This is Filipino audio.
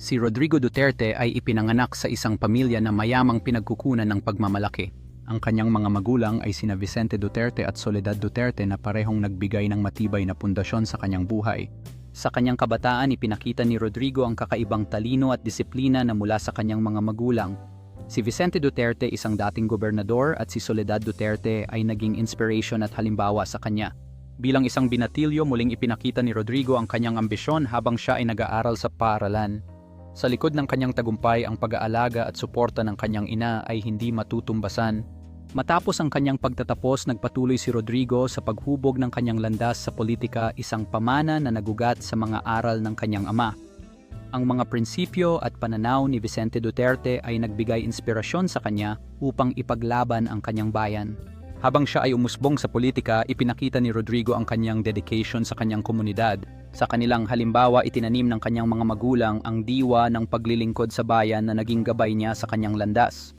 Si Rodrigo Duterte ay ipinanganak sa isang pamilya na mayamang pinagkukunan ng pagmamalaki. Ang kanyang mga magulang ay sina Vicente Duterte at Soledad Duterte na parehong nagbigay ng matibay na pundasyon sa kanyang buhay. Sa kanyang kabataan, ipinakita ni Rodrigo ang kakaibang talino at disiplina na mula sa kanyang mga magulang. Si Vicente Duterte, isang dating gobernador, at si Soledad Duterte ay naging inspiration at halimbawa sa kanya. Bilang isang binatilyo, muling ipinakita ni Rodrigo ang kanyang ambisyon habang siya ay nag-aaral sa paaralan. Sa likod ng kanyang tagumpay, ang pag-aalaga at suporta ng kanyang ina ay hindi matutumbasan. Matapos ang kanyang pagtatapos, nagpatuloy si Rodrigo sa paghubog ng kanyang landas sa politika, isang pamana na nagugat sa mga aral ng kanyang ama. Ang mga prinsipyo at pananaw ni Vicente Duterte ay nagbigay inspirasyon sa kanya upang ipaglaban ang kanyang bayan. Habang siya ay umusbong sa politika, ipinakita ni Rodrigo ang kanyang dedication sa kanyang komunidad. Sa kanilang halimbawa, itinanim ng kanyang mga magulang ang diwa ng paglilingkod sa bayan na naging gabay niya sa kanyang landas.